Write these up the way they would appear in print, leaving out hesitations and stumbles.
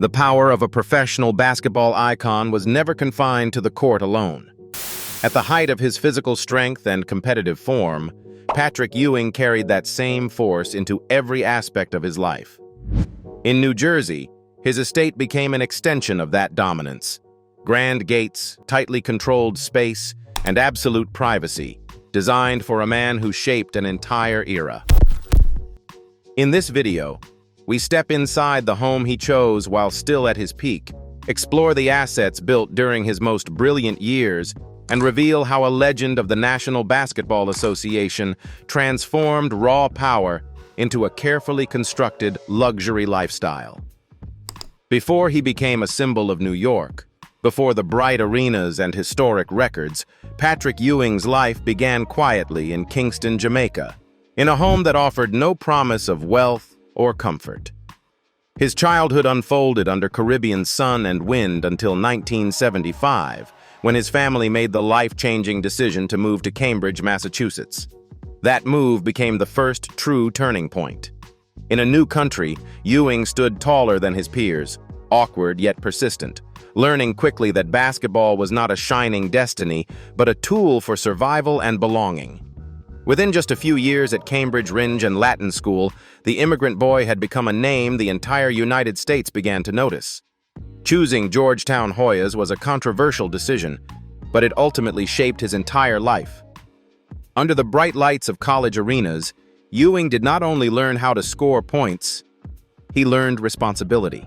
The power of a professional basketball icon was never confined to the court alone. At the height of his physical strength and competitive form, Patrick Ewing carried that same force into every aspect of his life. In New Jersey, his estate became an extension of that dominance. Grand gates, tightly controlled space, and absolute privacy, designed for a man who shaped an entire era. In this video, we step inside the home he chose while still at his peak, explore the assets built during his most brilliant years, and reveal how a legend of the National Basketball Association transformed raw power into a carefully constructed luxury lifestyle. Before he became a symbol of New York, before the bright arenas and historic records, Patrick Ewing's life began quietly in Kingston, Jamaica, in a home that offered no promise of wealth or comfort. His childhood unfolded under Caribbean sun and wind until 1975, when his family made the life-changing decision to move to Cambridge, Massachusetts. That move became the first true turning point. In a new country, Ewing stood taller than his peers, awkward yet persistent, learning quickly that basketball was not a shining destiny, but a tool for survival and belonging. Within just a few years at Cambridge Rindge and Latin School, the immigrant boy had become a name the entire United States began to notice. Choosing Georgetown Hoyas was a controversial decision, but it ultimately shaped his entire life. Under the bright lights of college arenas, Ewing did not only learn how to score points, he learned responsibility.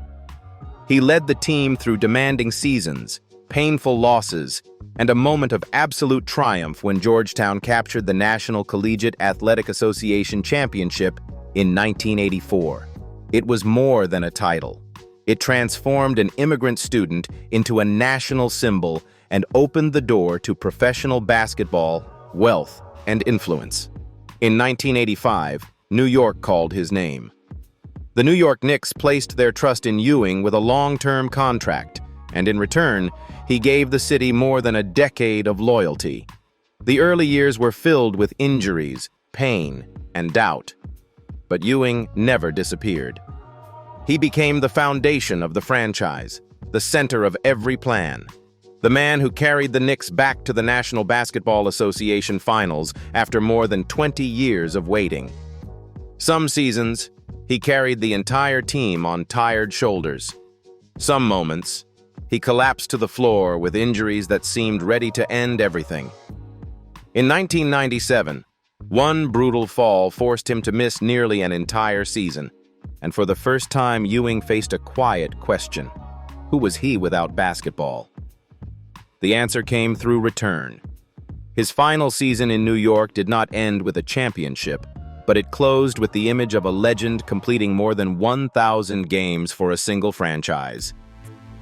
He led the team through demanding seasons, painful losses, and a moment of absolute triumph when Georgetown captured the National Collegiate Athletic Association Championship in 1984. It was more than a title. It transformed an immigrant student into a national symbol and opened the door to professional basketball, wealth, and influence. In 1985, New York called his name. The New York Knicks placed their trust in Ewing with a long-term contract, and in return, he gave the city more than a decade of loyalty. The early years were filled with injuries, pain, and doubt. But Ewing never disappeared. He became the foundation of the franchise, the center of every plan. The man who carried the Knicks back to the National Basketball Association Finals after more than 20 years of waiting. Some seasons, he carried the entire team on tired shoulders. Some moments, he collapsed to the floor with injuries that seemed ready to end everything. In 1997, one brutal fall forced him to miss nearly an entire season, and for the first time, Ewing faced a quiet question. Who was he without basketball? The answer came through return. His final season in New York did not end with a championship, but it closed with the image of a legend completing more than 1,000 games for a single franchise.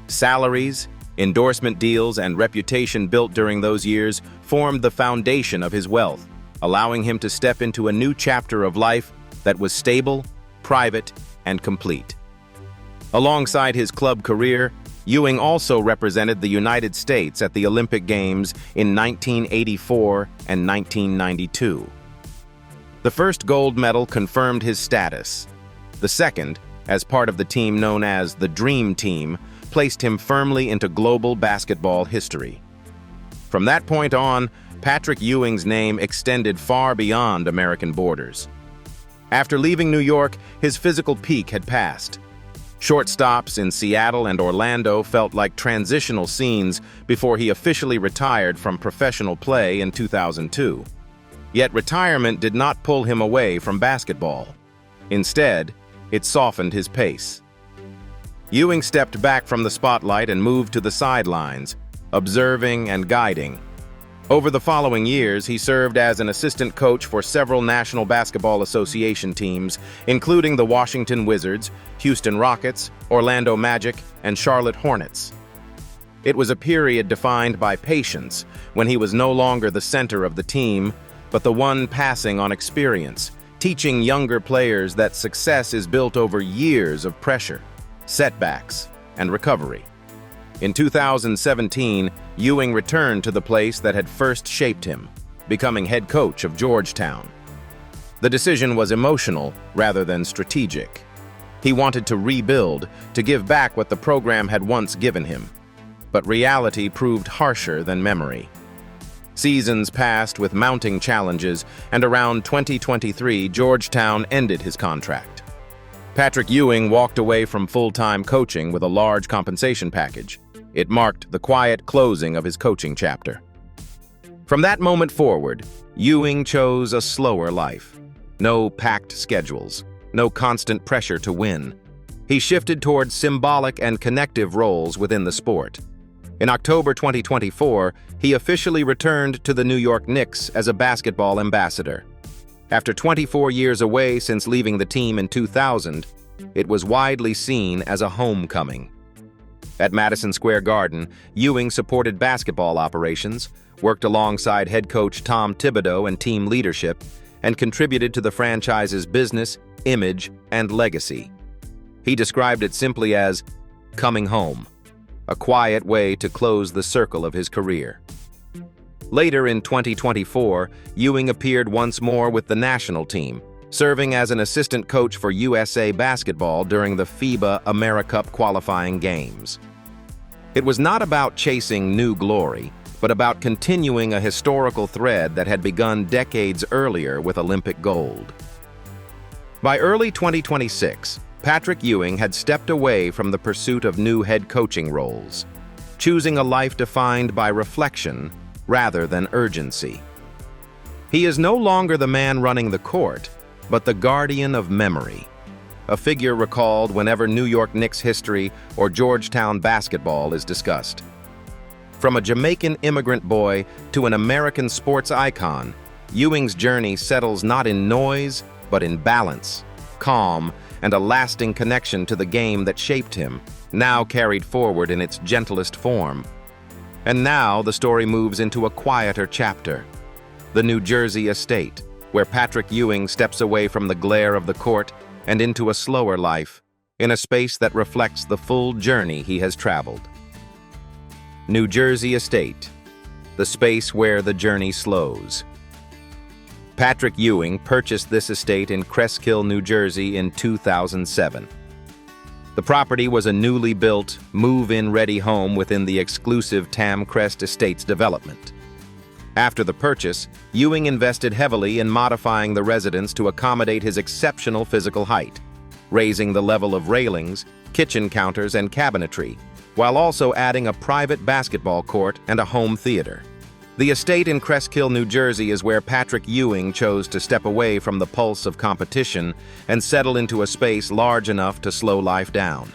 Salaries, endorsement deals, and reputation built during those years formed the foundation of his wealth, allowing him to step into a new chapter of life that was stable, private, and complete. Alongside his club career, Ewing also represented the United States at the Olympic Games in 1984 and 1992. The first gold medal confirmed his status. The second, as part of the team known as the Dream Team, placed him firmly into global basketball history. From that point on, Patrick Ewing's name extended far beyond American borders. After leaving New York, his physical peak had passed. Short stops in Seattle and Orlando felt like transitional scenes before he officially retired from professional play in 2002. Yet retirement did not pull him away from basketball. Instead, it softened his pace. Ewing stepped back from the spotlight and moved to the sidelines, observing and guiding. Over the following years, he served as an assistant coach for several National Basketball Association teams, including the Washington Wizards, Houston Rockets, Orlando Magic, and Charlotte Hornets. It was a period defined by patience, when he was no longer the center of the team, but the one passing on experience, teaching younger players that success is built over years of pressure, setbacks, and recovery. In 2017, Ewing returned to the place that had first shaped him, becoming head coach of Georgetown. The decision was emotional rather than strategic. He wanted to rebuild, to give back what the program had once given him. But reality proved harsher than memory. Seasons passed with mounting challenges, and around 2023, Georgetown ended his contract. Patrick Ewing walked away from full-time coaching with a large compensation package. It marked the quiet closing of his coaching chapter. From that moment forward, Ewing chose a slower life. No packed schedules, no constant pressure to win. He shifted towards symbolic and connective roles within the sport. In October 2024, he officially returned to the New York Knicks as a basketball ambassador. After 24 years away since leaving the team in 2000, it was widely seen as a homecoming. At Madison Square Garden, Ewing supported basketball operations, worked alongside head coach Tom Thibodeau and team leadership, and contributed to the franchise's business, image, and legacy. He described it simply as coming home, a quiet way to close the circle of his career. Later in 2024, Ewing appeared once more with the national team, serving as an assistant coach for USA Basketball during the FIBA AmeriCup qualifying games. It was not about chasing new glory, but about continuing a historical thread that had begun decades earlier with Olympic gold. By early 2026, Patrick Ewing had stepped away from the pursuit of new head coaching roles, choosing a life defined by reflection rather than urgency. He is no longer the man running the court, but the guardian of memory, a figure recalled whenever New York Knicks history or Georgetown basketball is discussed. From a Jamaican immigrant boy to an American sports icon, Ewing's journey settles not in noise, but in balance, calm, and a lasting connection to the game that shaped him, now carried forward in its gentlest form. And now the story moves into a quieter chapter, the New Jersey estate, where Patrick Ewing steps away from the glare of the court and into a slower life, in a space that reflects the full journey he has traveled. New Jersey estate, the space where the journey slows. Patrick Ewing purchased this estate in Cresskill, New Jersey in 2007. The property was a newly built, move-in ready home within the exclusive Tamcrest Estates development. After the purchase, Ewing invested heavily in modifying the residence to accommodate his exceptional physical height, raising the level of railings, kitchen counters, and cabinetry, while also adding a private basketball court and a home theater. The estate in Cresskill, New Jersey is where Patrick Ewing chose to step away from the pulse of competition and settle into a space large enough to slow life down.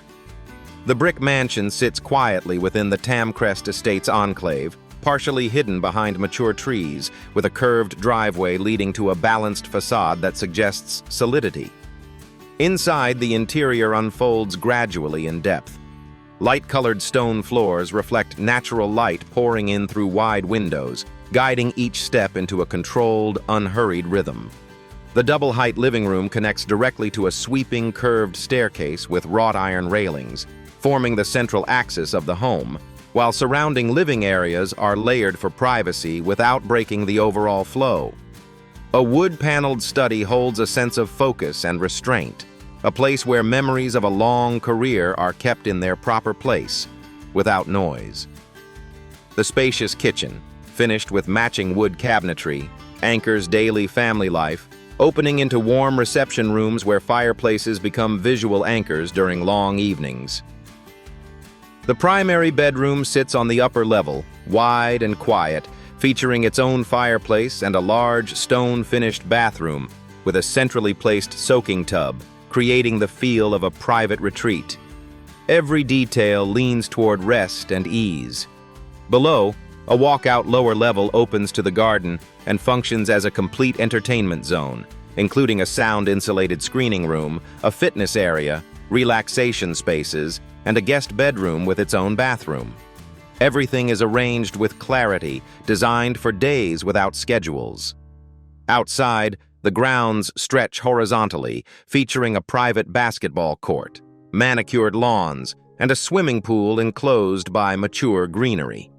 The brick mansion sits quietly within the Tamcrest Estates enclave, partially hidden behind mature trees, with a curved driveway leading to a balanced facade that suggests solidity. Inside, the interior unfolds gradually in depth. Light-colored stone floors reflect natural light pouring in through wide windows, guiding each step into a controlled, unhurried rhythm. The double-height living room connects directly to a sweeping, curved staircase with wrought iron railings, forming the central axis of the home, while surrounding living areas are layered for privacy without breaking the overall flow. A wood-paneled study holds a sense of focus and restraint, a place where memories of a long career are kept in their proper place, without noise. The spacious kitchen, finished with matching wood cabinetry, anchors daily family life, opening into warm reception rooms where fireplaces become visual anchors during long evenings. The primary bedroom sits on the upper level, wide and quiet, featuring its own fireplace and a large stone-finished bathroom with a centrally placed soaking tub, creating the feel of a private retreat. Every detail leans toward rest and ease. Below, a walkout lower level opens to the garden and functions as a complete entertainment zone, including a sound-insulated screening room, a fitness area, relaxation spaces, and a guest bedroom with its own bathroom. Everything is arranged with clarity, designed for days without schedules. Outside, the grounds stretch horizontally, featuring a private basketball court, manicured lawns, and a swimming pool enclosed by mature greenery.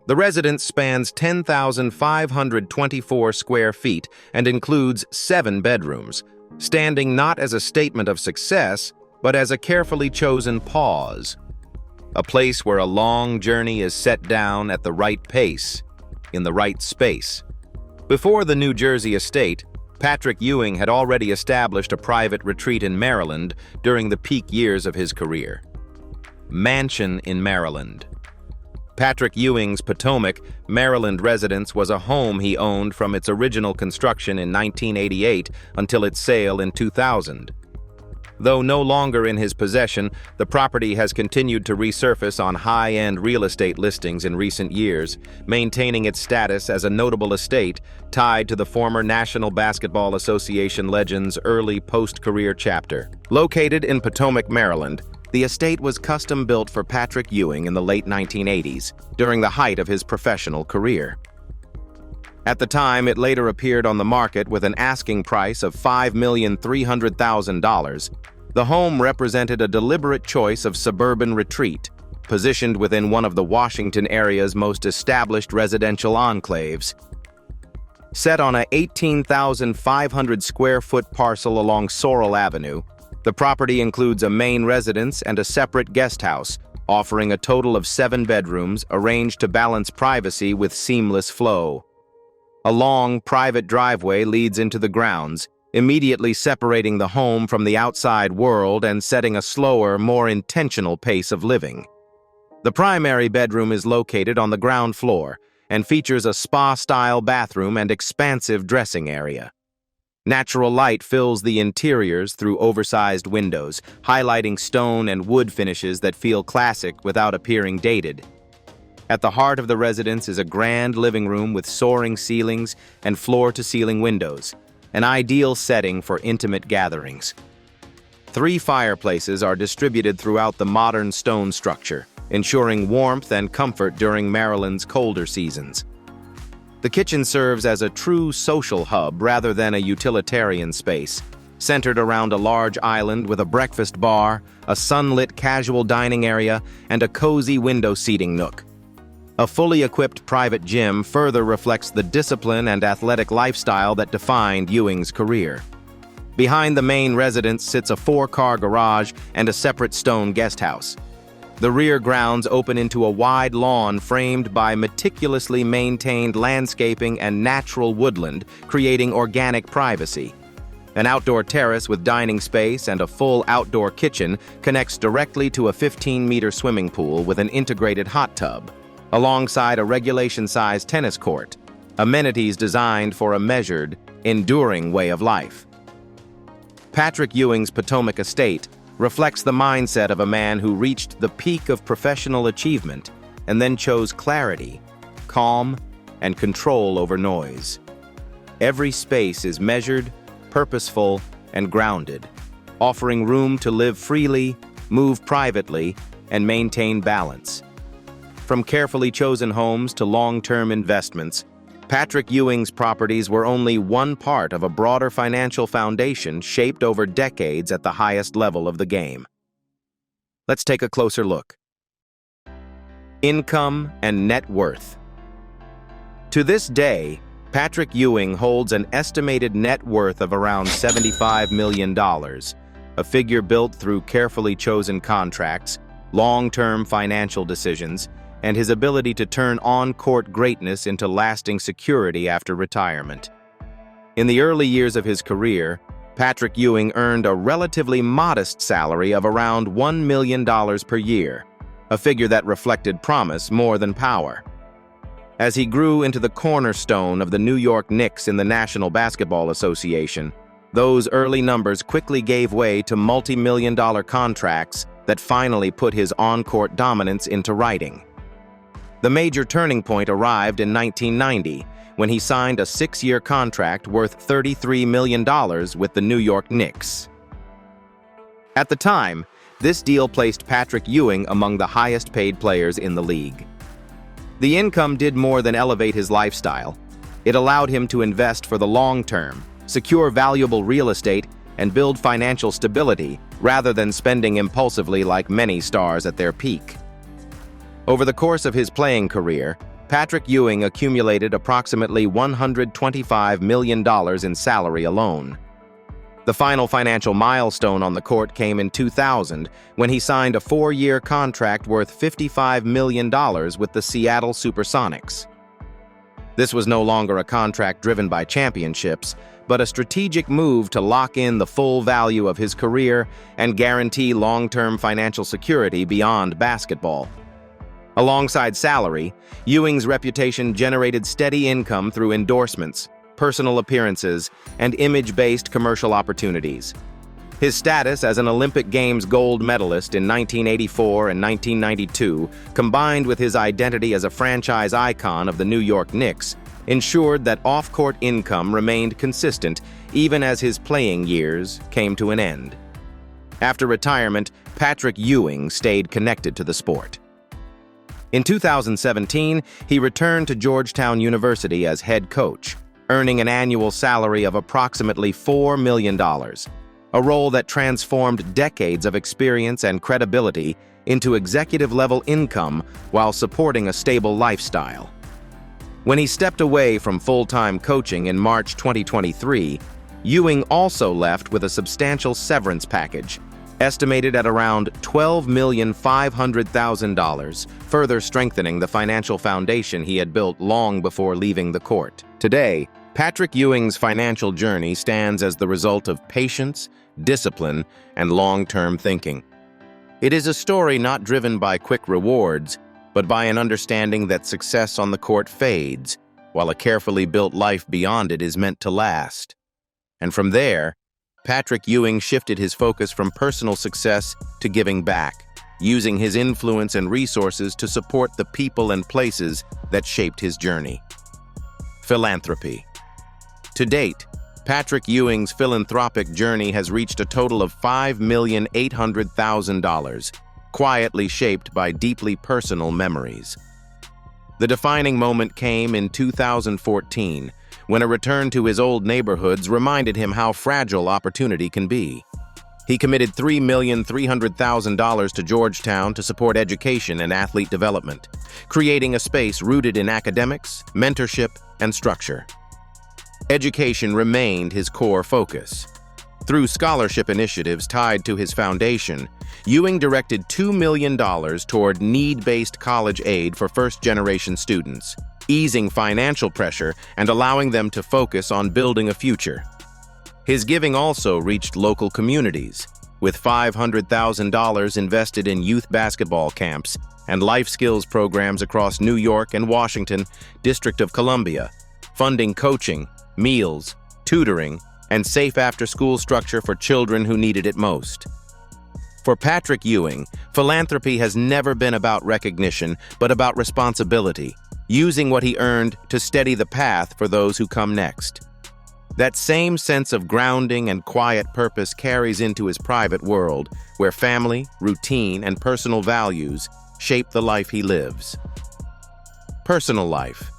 The residence spans 10,524 square feet and includes 7 bedrooms, standing not as a statement of success, but as a carefully chosen pause, a place where a long journey is set down at the right pace, in the right space. Before the New Jersey estate, Patrick Ewing had already established a private retreat in Maryland during the peak years of his career. Mansion in Maryland. Patrick Ewing's Potomac, Maryland residence was a home he owned from its original construction in 1988 until its sale in 2000. Though no longer in his possession, the property has continued to resurface on high-end real estate listings in recent years, maintaining its status as a notable estate tied to the former National Basketball Association legend's early post-career chapter. Located in Potomac, Maryland, the estate was custom-built for Patrick Ewing in the late 1980s, during the height of his professional career. At the time, it later appeared on the market with an asking price of $5,300,000. The home represented a deliberate choice of suburban retreat, positioned within one of the Washington area's most established residential enclaves. Set on a 18,500 square foot parcel along Sorrel Avenue, the property includes a main residence and a separate guest house, offering a total of 7 bedrooms arranged to balance privacy with seamless flow. A long, private driveway leads into the grounds, immediately separating the home from the outside world and setting a slower, more intentional pace of living. The primary bedroom is located on the ground floor and features a spa-style bathroom and expansive dressing area. Natural light fills the interiors through oversized windows, highlighting stone and wood finishes that feel classic without appearing dated. At the heart of the residence is a grand living room with soaring ceilings and floor-to-ceiling windows, an ideal setting for intimate gatherings. 3 fireplaces are distributed throughout the modern stone structure, ensuring warmth and comfort during Maryland's colder seasons. The kitchen serves as a true social hub rather than a utilitarian space, centered around a large island with a breakfast bar, a sunlit casual dining area, and a cozy window seating nook. A fully equipped private gym further reflects the discipline and athletic lifestyle that defined Ewing's career. Behind the main residence sits a 4-car garage and a separate stone guest house. The rear grounds open into a wide lawn framed by meticulously maintained landscaping and natural woodland, creating organic privacy. An outdoor terrace with dining space and a full outdoor kitchen connects directly to a 15-meter swimming pool with an integrated hot tub, alongside a regulation-sized tennis court, amenities designed for a measured, enduring way of life. Patrick Ewing's Potomac estate reflects the mindset of a man who reached the peak of professional achievement and then chose clarity, calm, and control over noise. Every space is measured, purposeful, and grounded, offering room to live freely, move privately, and maintain balance. From carefully chosen homes to long-term investments, Patrick Ewing's properties were only one part of a broader financial foundation shaped over decades at the highest level of the game. Let's take a closer look. Income and net worth. To this day, Patrick Ewing holds an estimated net worth of around $75 million, a figure built through carefully chosen contracts, long-term financial decisions, and his ability to turn on-court greatness into lasting security after retirement. In the early years of his career, Patrick Ewing earned a relatively modest salary of around $1 million per year, a figure that reflected promise more than power. As he grew into the cornerstone of the New York Knicks in the National Basketball Association, those early numbers quickly gave way to multi-million-dollar contracts that finally put his on-court dominance into writing. The major turning point arrived in 1990, when he signed a 6-year contract worth $33 million with the New York Knicks. At the time, this deal placed Patrick Ewing among the highest-paid players in the league. The income did more than elevate his lifestyle. It allowed him to invest for the long term, secure valuable real estate, and build financial stability rather than spending impulsively like many stars at their peak. Over the course of his playing career, Patrick Ewing accumulated approximately $125 million in salary alone. The final financial milestone on the court came in 2000 when he signed a 4-year contract worth $55 million with the Seattle Supersonics. This was no longer a contract driven by championships, but a strategic move to lock in the full value of his career and guarantee long-term financial security beyond basketball. Alongside salary, Ewing's reputation generated steady income through endorsements, personal appearances, and image-based commercial opportunities. His status as an Olympic Games gold medalist in 1984 and 1992, combined with his identity as a franchise icon of the New York Knicks, ensured that off-court income remained consistent even as his playing years came to an end. After retirement, Patrick Ewing stayed connected to the sport. In 2017, he returned to Georgetown University as head coach, earning an annual salary of approximately $4 million, a role that transformed decades of experience and credibility into executive-level income while supporting a stable lifestyle. When he stepped away from full-time coaching in March 2023, Ewing also left with a substantial severance package, estimated at around $12,500,000, further strengthening the financial foundation he had built long before leaving the court. Today, Patrick Ewing's financial journey stands as the result of patience, discipline, and long-term thinking. It is a story not driven by quick rewards, but by an understanding that success on the court fades, while a carefully built life beyond it is meant to last. And from there, Patrick Ewing shifted his focus from personal success to giving back, using his influence and resources to support the people and places that shaped his journey. Philanthropy. To date, Patrick Ewing's philanthropic journey has reached a total of $5,800,000, quietly shaped by deeply personal memories. The defining moment came in 2014, when a return to his old neighborhoods reminded him how fragile opportunity can be. He committed $3,300,000 to Georgetown to support education and athlete development, creating a space rooted in academics, mentorship, and structure. Education remained his core focus. Through scholarship initiatives tied to his foundation, Ewing directed $2 million toward need-based college aid for first-generation students, easing financial pressure and allowing them to focus on building a future. His giving also reached local communities, with $500,000 invested in youth basketball camps and life skills programs across New York and Washington, District of Columbia, funding coaching, meals, tutoring, and safe after-school structure for children who needed it most. For Patrick Ewing, philanthropy has never been about recognition, but about responsibility, using what he earned to steady the path for those who come next. That same sense of grounding and quiet purpose carries into his private world, where family, routine, and personal values shape the life he lives. Personal life.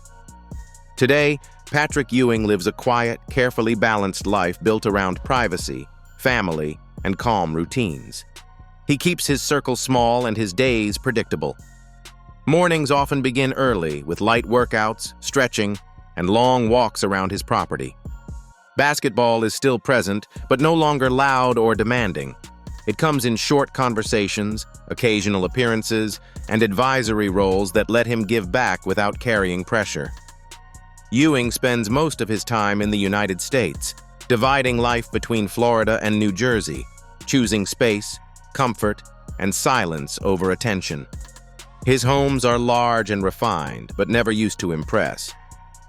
Today, Patrick Ewing lives a quiet, carefully balanced life built around privacy, family, and calm routines. He keeps his circle small and his days predictable. Mornings often begin early with light workouts, stretching, and long walks around his property. Basketball is still present, but no longer loud or demanding. It comes in short conversations, occasional appearances, and advisory roles that let him give back without carrying pressure. Ewing spends most of his time in the United States, dividing life between Florida and New Jersey, choosing space, comfort, and silence over attention. His homes are large and refined, but never used to impress.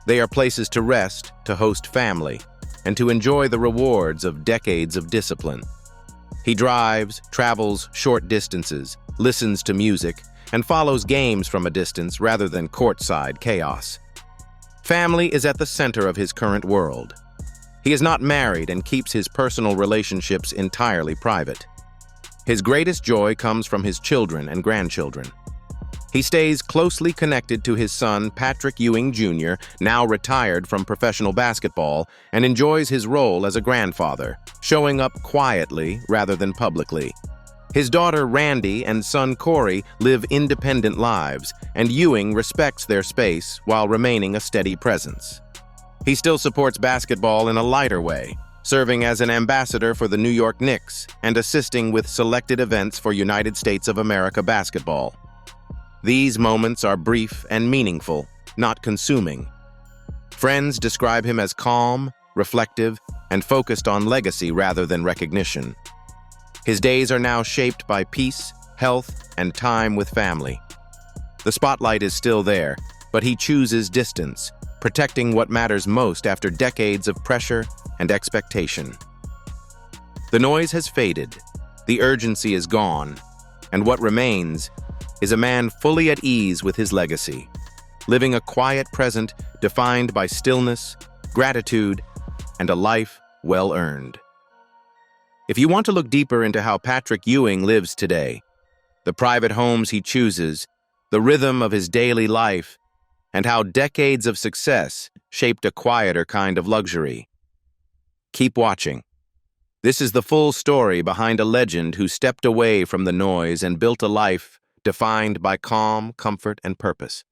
They are places to rest, to host family, and to enjoy the rewards of decades of discipline. He drives, travels short distances, listens to music, and follows games from a distance rather than courtside chaos. Family is at the center of his current world. He is not married and keeps his personal relationships entirely private. His greatest joy comes from his children and grandchildren. He stays closely connected to his son, Patrick Ewing Jr., now retired from professional basketball, and enjoys his role as a grandfather, showing up quietly rather than publicly. His daughter, Randy, and son, Corey, live independent lives, and Ewing respects their space while remaining a steady presence. He still supports basketball in a lighter way, serving as an ambassador for the New York Knicks and assisting with selected events for United States of America basketball. These moments are brief and meaningful, not consuming. Friends describe him as calm, reflective, and focused on legacy rather than recognition. His days are now shaped by peace, health, and time with family. The spotlight is still there, but he chooses distance, protecting what matters most after decades of pressure and expectation. The noise has faded, the urgency is gone, and what remains is a man fully at ease with his legacy, living a quiet present defined by stillness, gratitude, and a life well earned. If you want to look deeper into how Patrick Ewing lives today, the private homes he chooses, the rhythm of his daily life, and how decades of success shaped a quieter kind of luxury, keep watching. This is the full story behind a legend who stepped away from the noise and built a life defined by calm, comfort, and purpose.